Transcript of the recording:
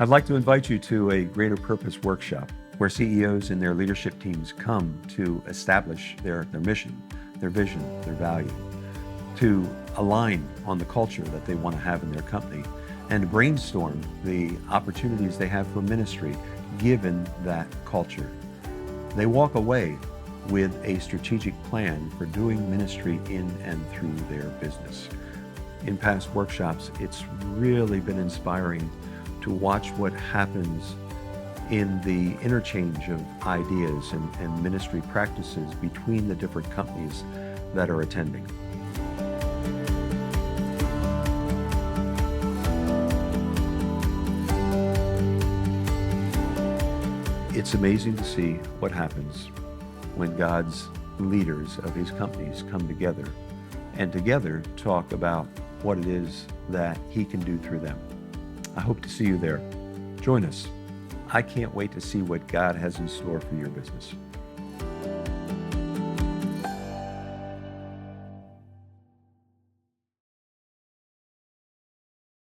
I'd like to invite you to a Greater Purpose workshop where CEOs and their leadership teams come to establish their mission, their vision, their value, to align on the culture that they want to have in their company, and brainstorm the opportunities they have for ministry given that culture. They walk away with a strategic plan for doing ministry in and through their business. In past workshops, it's really been inspiring to watch what happens in the interchange of ideas and ministry practices between the different companies that are attending. It's amazing to see what happens when God's leaders of his companies come together and together talk about what it is that he can do through them. I hope to see you there. Join us. I can't wait to see what God has in store for your business.